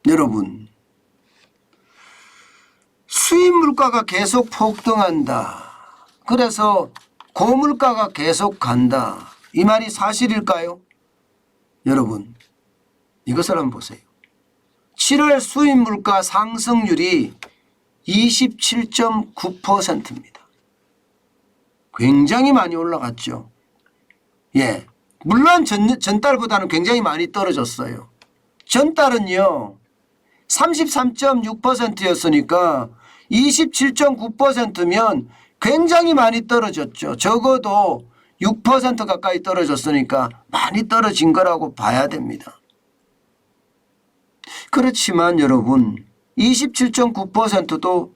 여러분, 수입 물가가 계속 폭등한다. 그래서 고물가가 계속 간다. 이 말이 사실일까요? 여러분, 이것을 한번 보세요. 7월 수입 물가 상승률이 27.9%입니다. 굉장히 많이 올라갔죠. 예, 물론 전달보다는 굉장히 많이 떨어졌어요. 전달은요 33.6%였으니까 27.9%면 굉장히 많이 떨어졌죠. 적어도 6% 가까이 떨어졌으니까 많이 떨어진 거라고 봐야 됩니다. 그렇지만 여러분, 27.9%도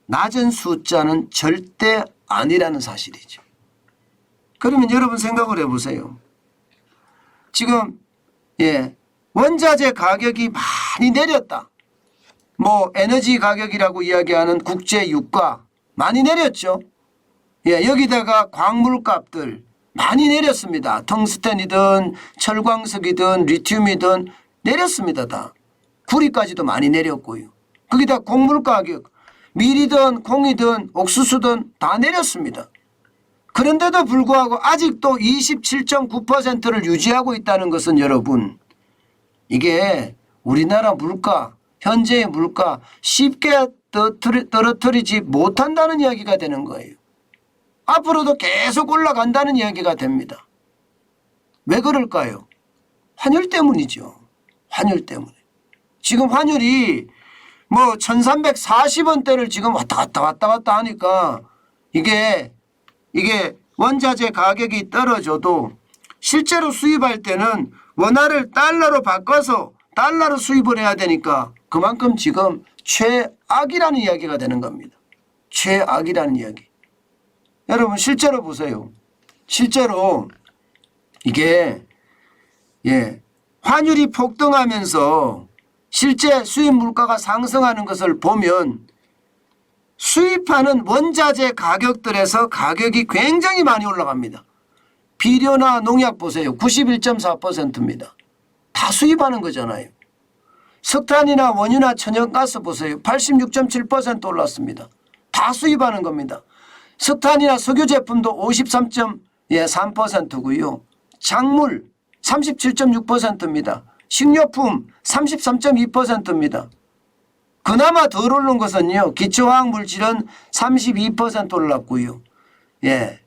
낮은 숫자는 절대 아니라는 사실이죠. 그러면 여러분 생각을 해보세요. 지금 원자재 가격이 많이 내렸다. 뭐 에너지 가격이라고 이야기하는 국제 유가 많이 내렸죠. 여기다가 광물값들 많이 내렸습니다. 텅스텐이든 철광석이든 리튬이든 내렸습니다. 다. 구리까지도 많이 내렸고요. 거기다 곡물 가격 밀이든 콩이든 옥수수든 다 내렸습니다. 그런데도 불구하고 아직도 27.9%를 유지하고 있다는 것은 여러분, 이게 우리나라 물가, 현재의 물가 쉽게 떨어뜨리지 못한다는 이야기가 되는 거예요. 앞으로도 계속 올라간다는 이야기가 됩니다. 왜 그럴까요? 환율 때문이죠. 환율 때문에. 지금 환율이 뭐 1340원대를 지금 왔다 갔다 하니까 이게 원자재 가격이 떨어져도 실제로 수입할 때는 원화를 달러로 바꿔서 달러로 수입을 해야 되니까 그만큼 지금 최악이라는 이야기가 되는 겁니다. 최악이라는 이야기. 여러분 실제로 보세요. 실제로 이게 환율이 폭등하면서 실제 수입 물가가 상승하는 것을 보면 수입하는 원자재 가격들에서 가격이 굉장히 많이 올라갑니다. 비료나 농약 보세요. 91.4%입니다. 다 수입하는 거잖아요. 석탄이나 원유나 천연가스 보세요. 86.7% 올랐습니다. 다 수입하는 겁니다. 석탄이나 석유 제품도 53.3%고요. 작물 37.6%입니다. 식료품 33.2%입니다. 그나마 덜 오른 것은요. 기초화학물질은 32% 올랐고요.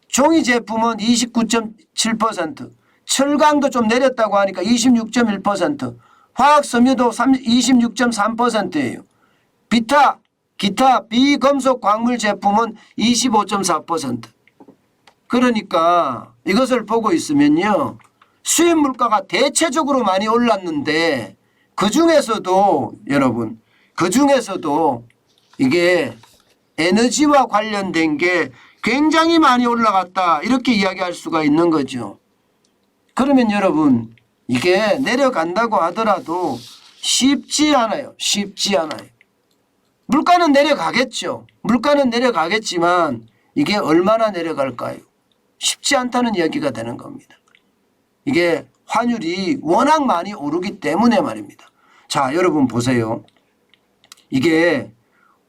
종이 제품은 29.7%, 철강도 좀 내렸다고 하니까 26.1%, 화학섬유도 26.3%예요. 기타 비금속 광물 제품은 25.4%. 그러니까 이것을 보고 있으면요. 수입 물가가 대체적으로 많이 올랐는데 그중에서도 여러분 그중에서도 이게 에너지와 관련된 게 굉장히 많이 올라갔다 이렇게 이야기할 수가 있는 거죠. 그러면 여러분 이게 내려간다고 하더라도 쉽지 않아요. 쉽지 않아요. 물가는 내려가겠죠. 물가는 내려가겠지만 이게 얼마나 내려갈까요? 쉽지 않다는 이야기가 되는 겁니다. 이게 환율이 워낙 많이 오르기 때문에 말입니다. 자, 여러분 보세요. 이게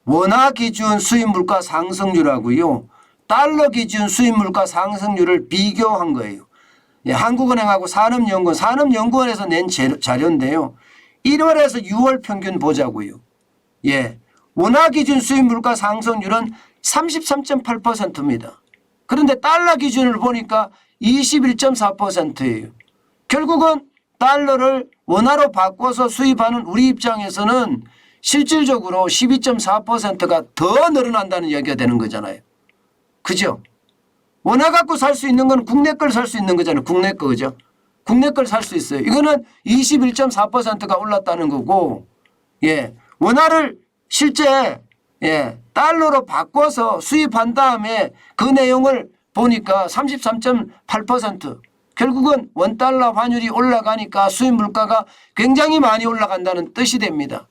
원화 기준 수입 물가 상승률하고요. 달러 기준 수입 물가 상승률을 비교한 거예요. 한국은행하고 산업연구원에서 낸 자료인데요. 1월에서 6월 평균 보자고요. 원화 기준 수입 물가 상승률은 33.8%입니다. 그런데 달러 기준을 보니까 21.4%예요. 결국은 달러를 원화로 바꿔서 수입하는 우리 입장에서는 실질적으로 12.4%가 더 늘어난다는 이야기가 되는 거잖아요. 그죠? 원화 갖고 살 수 있는 건 국내 걸 살 수 있는 거잖아요. 국내 거, 그죠? 국내 걸 살 수 있어요. 이거는 21.4%가 올랐다는 거고, 원화를 실제, 달러로 바꿔서 수입한 다음에 그 내용을 보니까 33.8%. 결국은 원달러 환율이 올라가니까 수입 물가가 굉장히 많이 올라간다는 뜻이 됩니다.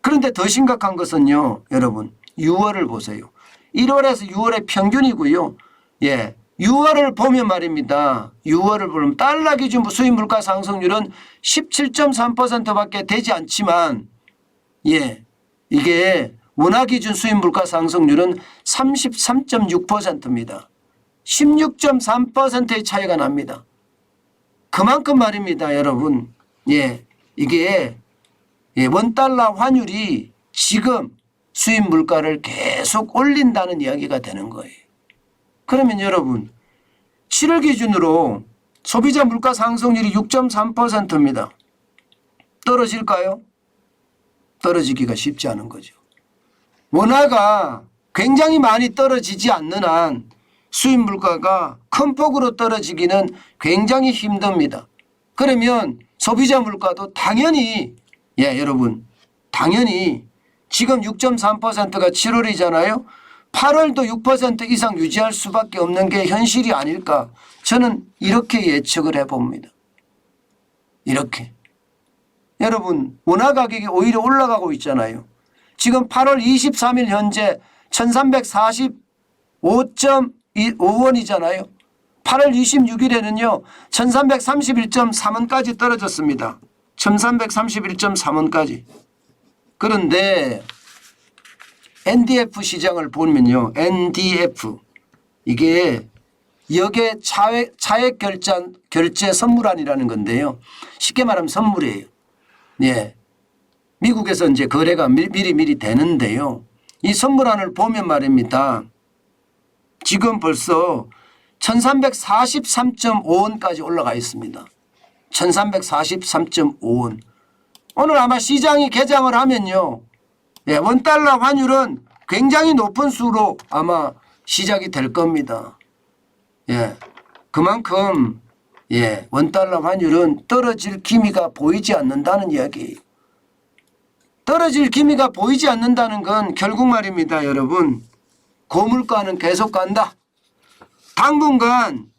그런데 더 심각한 것은요, 여러분, 6월을 보세요. 1월에서 6월의 평균이고요. 6월을 보면 말입니다. 6월을 보면 달러 기준 수입 물가 상승률은 17.3%밖에 되지 않지만 예, 이게 원화 기준 수입 물가 상승률은 33.6%입니다. 16.3%의 차이가 납니다. 그만큼 말입니다, 여러분. 예, 이게 원달러 환율이 지금 수입 물가를 계속 올린다는 이야기가 되는 거예요. 그러면 여러분 7월 기준으로 소비자 물가 상승률이 6.3%입니다. 떨어질까요? 떨어지기가 쉽지 않은 거죠. 원화가 굉장히 많이 떨어지지 않는 한 수입 물가가 큰 폭으로 떨어지기는 굉장히 힘듭니다. 그러면 소비자 물가도 당연히 여러분 당연히 지금 6.3%가 7월이잖아요. 8월도 6% 이상 유지할 수밖에 없는 게 현실이 아닐까. 저는 이렇게 예측을 해봅니다. 이렇게. 여러분 원화 가격이 오히려 올라가고 있잖아요. 지금 8월 23일 현재 1345.5원이잖아요. 8월 26일에는요 1331.3원까지 떨어졌습니다. 1331.3원까지. 그런데 NDF 시장을 보면요. NDF 이게 역의 차액 결제 선물안이라는 건데요. 쉽게 말하면 선물이에요. 예. 미국에서 이제 거래가 미리 되는데요. 이 선물안을 보면 말입니다. 지금 벌써 1343.5원까지 올라가 있습니다. 1343.5원. 오늘 아마 시장이 개장을 하면요. 원달러 환율은 굉장히 높은 수로 아마 시작이 될 겁니다. 그만큼 원달러 환율은 떨어질 기미가 보이지 않는다는 이야기예요. 떨어질 기미가 보이지 않는다는 건 결국 말입니다, 여러분. 고물가는 계속 간다. 당분간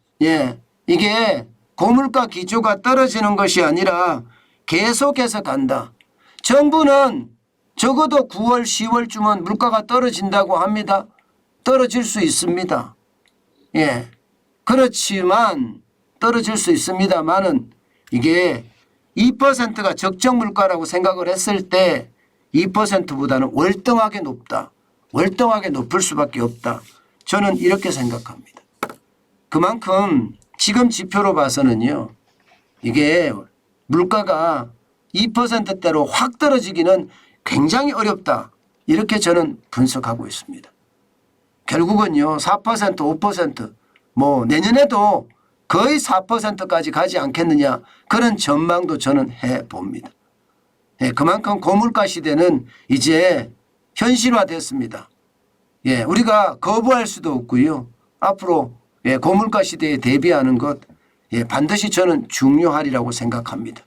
이게 고물가 기조가 떨어지는 것이 아니라 계속해서 간다. 정부는 적어도 9월, 10월쯤은 물가가 떨어진다고 합니다. 떨어질 수 있습니다. 그렇지만 떨어질 수 있습니다만은 이게 2%가 적정 물가라고 생각을 했을 때 2%보다는 월등하게 높다. 월등하게 높을 수밖에 없다. 저는 이렇게 생각합니다. 그만큼 지금 지표로 봐서는요. 이게 물가가 2%대로 확 떨어지기는 굉장히 어렵다. 이렇게 저는 분석하고 있습니다. 결국은요. 4%, 5% 뭐 내년에도 거의 4%까지 가지 않겠느냐. 그런 전망도 저는 해봅니다. 그만큼 고물가 시대는 이제 현실화됐습니다. 우리가 거부할 수도 없고요. 앞으로 고물가 시대에 대비하는 것 반드시 저는 중요하리라고 생각합니다.